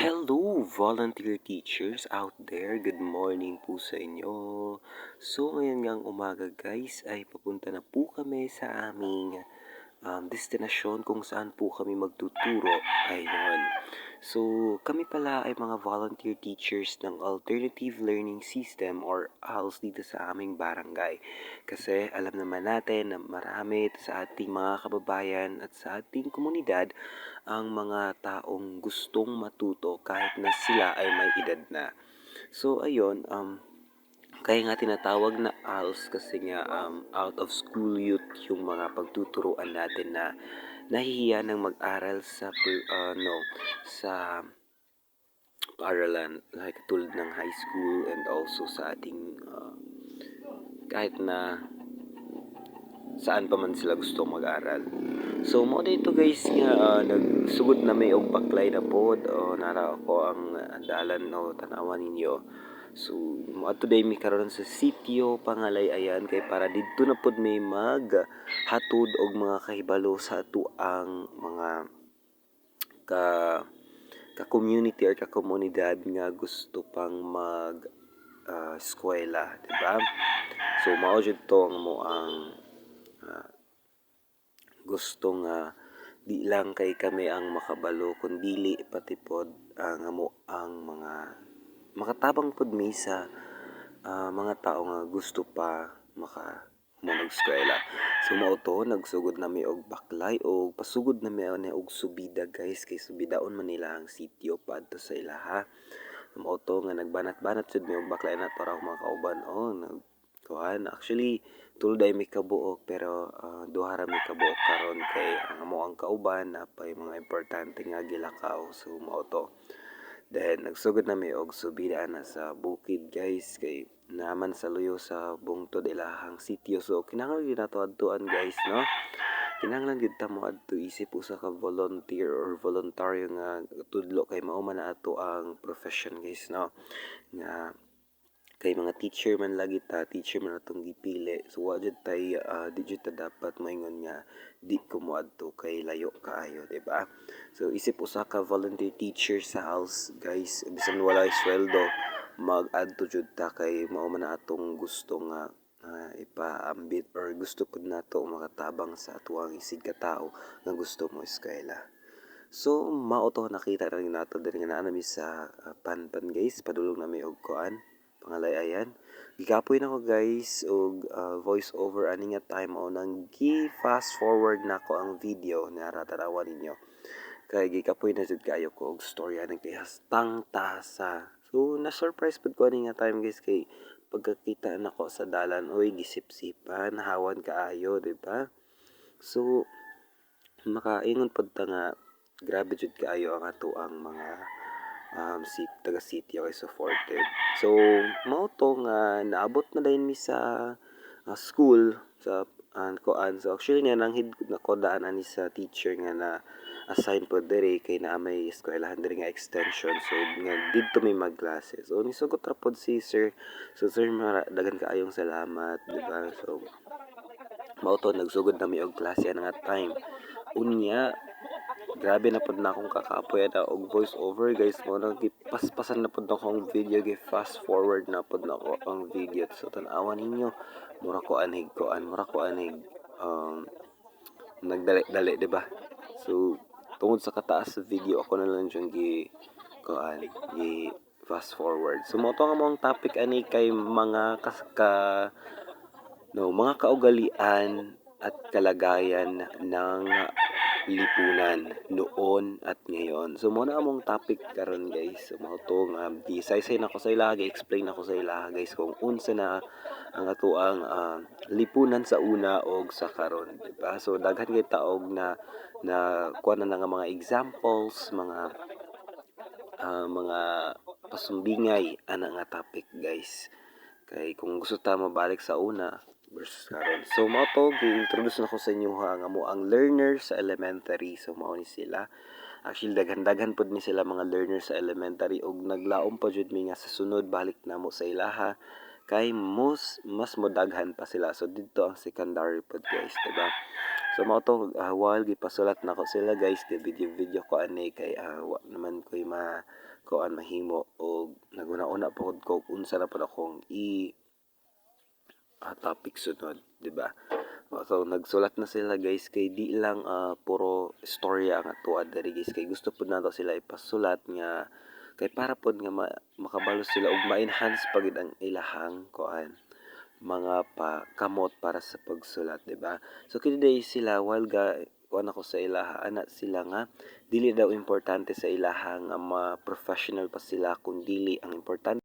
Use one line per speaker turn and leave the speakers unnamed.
Hello, volunteer teachers out there. Good morning po sa inyo. So, ngayon ngang umaga guys ay papunta na po kami sa aming destinasyon kung saan po kami magtuturo. Ayun. So, kami pala ay mga volunteer teachers ng Alternative Learning System or ALS dito sa aming barangay. Kasi alam naman natin na marami sa ating mga kababayan at sa ating komunidad ang mga taong gustong matuto kahit na sila ay may edad na. So, ayun, kaya nga tinatawag na ALS kasi nga out of school youth yung mga pagtuturuan natin na nahihiya ng mag-aral sa sa paralan like tulad ng high school and also sa ating kahit na saan pa man sila gusto mag-aral. So mo dito guys nga nagsugod na may og baklay na pod o nara ako ang dalan o tanawan ninyo. So mo today mi karon sa sitio Pangalay ayan kay para didto na pod may mag hatod og mga kahibalo sa ato ang mga ka ka-community or ka-komunidad nga gusto pang mag eskwela, di ba? So mao jud to ang mo ang gusto nga di lang kay kami ang makabalo kundili pati pod ang amo ang mga makatabang pod mi sa mga tao nga gusto pa maka mo eskwela. So mao to nagsugod na mi og baklay o pasugod na mi og subida guys kay subidaon man nila ang sitio padto sa ilaha. Mao to nga nagbanat-banat jud mi og baklay na para mga kauban kuhan actually tulday mi kabuok pero duha ra mi kabuok karon kay ang amo ang kauban na pay mga importante nga gilakaw so mao to. Then nagsugod na mi og subida na sa bukid guys kay naman sa luyo sa bungtod ilahang sitio so kinahanglan gyud nato adtuan guys no. Kinahanglan gyud ta mo adto isip usa ka volunteer or voluntaryo nga tudlo kay mao man na ato ang profession guys no. Nga kay mga teacher man lagi ta, teacher man atong gipili. So wa jud tay di jud ta dapat moingon nga di ko moadto kay layo kaayo, di ba? So isip usa ka volunteer teacher sa house, guys, bisan walay sweldo, mag-adto jud ta kay mao man atong gusto nga ipaambit or gusto pud nato makatabang sa atuang isig ka tawo nga gusto mo eskwela. So mao to nakita na rin nato diri nga naa mi sa Panpan guys, padulong na mi og kuan Pangalay ayan. Gikapoy na ko guys og voice over ani nga time o nang gi-fast forward na ko ang video na ratarawan ninyo. Kay gikapoy na jud kayo ko og storya ng kay hastang tasa. So na-surprise pud ko ani nga time guys kay pagkakita nako sa dalan oy gisip-sipan hawan kaayo, di ba? So makaingon pud ta nga grabe jud kaayo ang ato ang mga taga city kay supportive. So mao to nga naabot na din mi sa school sa kuan. So actually nga nanghid nako daan ani sa teacher nga na assign po diri kay na may eskwelahan diri nga extension so nga didto may magklase. So nisugot ra pod si sir. So sir dagan kaayong salamat, di ba? So mao to nagsugod na mi og klase nga time. Unya grabe na pod na akong kakapoy na og voice over guys mo nang gipaspasan na pod ako ang video gi fast forward na pod na ako ang video so tan-awan ninyo mura ko anig nagdali-dali di ba? So tungod sa kataas sa video ako na lang siyang gi fast forward. So mo to nga mong topic ani kay mga mga kaugalian at kalagayan ng lipunan noon at ngayon. So mo na among topic karon guys. So mao to nga gisaysay na ko sa ilaha, gi-explain ako sa ilaha guys kung unsa na ang ato ang lipunan sa una og sa karon, di ba? So daghan kay taog na kuha na nga mga examples, mga pasumbingay ana nga topic guys. Kay kung gusto ta mabalik sa una versus karon. So mao to gi-introduce na ko sa inyo nga mo ang learners sa elementary. So mao ni sila. Actually daghan pud ni sila mga learners sa elementary og naglaom pa jud mi nga sa sunod balik na mo sa ilaha kay mas modaghan pa sila. So dito ang secondary pod guys, diba? So mao to while gipasulat na ko sila guys, video ko ani kay wa naman ko'y kuan mahimo og naguna-una pa ko unsa na pud akong topic sunod, di ba? So nagsulat na sila guys kay di lang puro istorya ang atuad diri guys, kay gusto pud nato sila ipasulat nga kay para pud nga makabalo sila og ma-enhance pagid ang ilahang kuan mga kamot para sa pagsulat, di ba? So kini sila while kuan ako sa ilaha ana sila nga dili daw importante sa ilaha nga ma-professional pa sila, kun dili ang importante